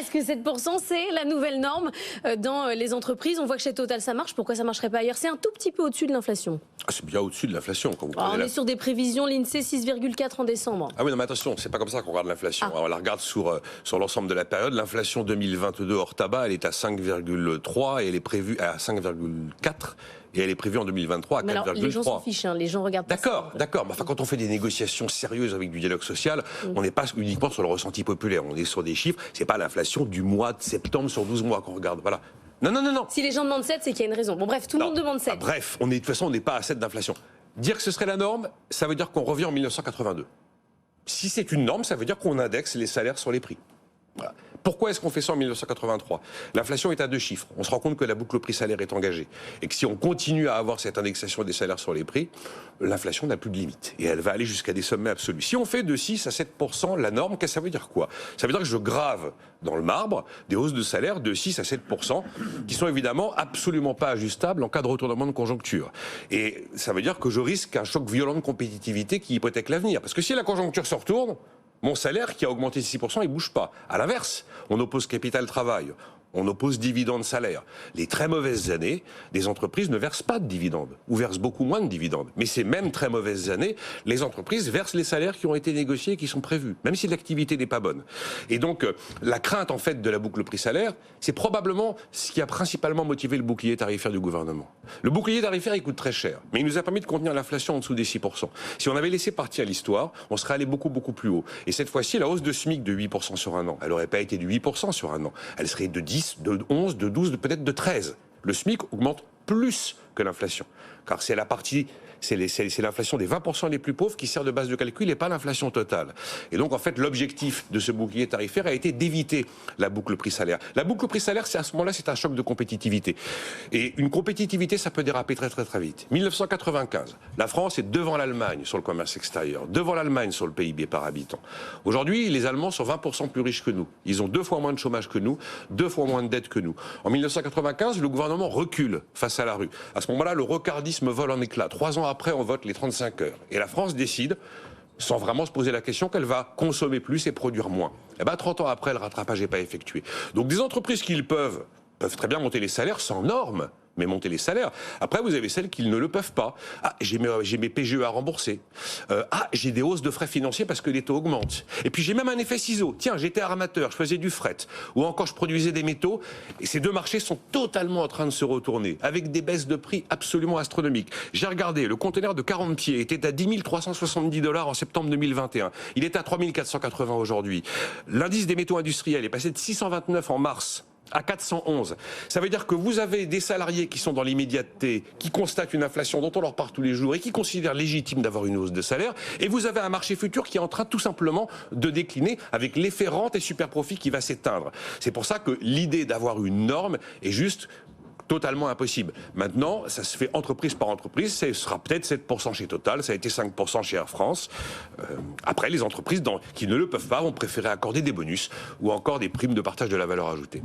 Est-ce que 7% c'est la nouvelle norme dans les entreprises? On voit que chez Total ça marche, pourquoi ça ne marcherait pas ailleurs? C'est un tout petit peu au-dessus de l'inflation. C'est bien au-dessus de l'inflation. On est sur des prévisions, l'INSEE 6,4 en décembre. Ah oui, non mais attention, c'est pas comme ça qu'on regarde l'inflation. Ah. On la regarde sur l'ensemble de la période. L'inflation 2022 hors tabac, elle est à 5,3 et elle est prévue à 5,4 et elle est prévue en 2023 à 4,3. Les gens s'en fichent, hein, les gens regardent pas ça. D'accord. Mais enfin, quand on fait des négociations sérieuses avec du dialogue social, on n'est pas uniquement sur le ressenti populaire, on est sur des chiffres. C'est pas l'inflation du mois de septembre sur 12 mois qu'on regarde. Voilà. Non. Si les gens demandent 7, c'est qu'il y a une raison. Bon bref, tout le monde demande 7. Bref, de toute façon, on n'est pas à 7 d'inflation. Dire que ce serait la norme, ça veut dire qu'on revient en 1982. Si c'est une norme, ça veut dire qu'on indexe les salaires sur les prix. Voilà. Pourquoi est-ce qu'on fait ça en 1983? L'inflation est à 2 chiffres. On se rend compte que la boucle prix-salaire est engagée. Et que si on continue à avoir cette indexation des salaires sur les prix, l'inflation n'a plus de limite. Et elle va aller jusqu'à des sommets absolus. Si on fait de 6 à 7% la norme, qu'est-ce que ça veut dire quoi? Ça veut dire que je grave dans le marbre des hausses de salaire de 6 à 7%, qui sont évidemment absolument pas ajustables en cas de retournement de conjoncture. Et ça veut dire que je risque un choc violent de compétitivité qui hypothèque l'avenir. Parce que si la conjoncture se retourne, mon salaire qui a augmenté de 6%, il ne bouge pas. À l'inverse, on oppose capital-travail, on oppose dividendes-salaire. Les très mauvaises années, des entreprises ne versent pas de dividendes, ou versent beaucoup moins de dividendes. Mais ces mêmes très mauvaises années, les entreprises versent les salaires qui ont été négociés et qui sont prévus, même si l'activité n'est pas bonne. Et donc, la crainte, en fait, de la boucle prix-salaire, c'est probablement ce qui a principalement motivé le bouclier tarifaire du gouvernement. Le bouclier tarifaire, il coûte très cher, mais il nous a permis de contenir l'inflation en dessous des 6%. Si on avait laissé partir l'histoire, on serait allé beaucoup plus haut. Et cette fois-ci, la hausse de SMIC de 8% sur un an, elle n'aurait pas été de 8% sur un an, elle serait de 10, de 11, de 12, peut-être de 13. Le SMIC augmente plus que l'inflation, car c'est la partie, c'est l'inflation des 20% les plus pauvres qui sert de base de calcul et pas l'inflation totale. Et donc en fait l'objectif de ce bouclier tarifaire a été d'éviter la boucle prix-salaire. La boucle prix-salaire, c'est à ce moment-là, c'est un choc de compétitivité. Et une compétitivité, ça peut déraper très vite. 1995, la France est devant l'Allemagne sur le commerce extérieur, devant l'Allemagne sur le PIB par habitant. Aujourd'hui, les Allemands sont 20% plus riches que nous. Ils ont 2 fois moins de chômage que nous, 2 fois moins de dettes que nous. En 1995, le gouvernement recule face à la rue. À ce moment-là, le rocardisme vole en éclats. 3 ans après, on vote les 35 heures. Et la France décide, sans vraiment se poser la question, qu'elle va consommer plus et produire moins. Et bien, 30 ans après, le rattrapage n'est pas effectué. Donc des entreprises qui peuvent très bien monter les salaires sans normes, mais monter les salaires. Après, vous avez celles qui ne le peuvent pas. Ah, j'ai mes PGE à rembourser. J'ai des hausses de frais financiers parce que les taux augmentent. Et puis j'ai même un effet ciseau. Tiens, j'étais armateur, je faisais du fret, ou encore je produisais des métaux. Et ces deux marchés sont totalement en train de se retourner, avec des baisses de prix absolument astronomiques. J'ai regardé, le conteneur de 40 pieds était à 10 370 $ en septembre 2021. Il est à 3 480 aujourd'hui. L'indice des métaux industriels est passé de 629 en mars à 411. Ça veut dire que vous avez des salariés qui sont dans l'immédiateté, qui constatent une inflation dont on leur parle tous les jours et qui considèrent légitime d'avoir une hausse de salaire. Et vous avez un marché futur qui est en train tout simplement de décliner avec l'effet rente et super profit qui va s'éteindre. C'est pour ça que l'idée d'avoir une norme est juste totalement impossible. Maintenant, ça se fait entreprise par entreprise. Ce sera peut-être 7% chez Total, ça a été 5% chez Air France. Après, les entreprises qui ne le peuvent pas vont préférer accorder des bonus ou encore des primes de partage de la valeur ajoutée.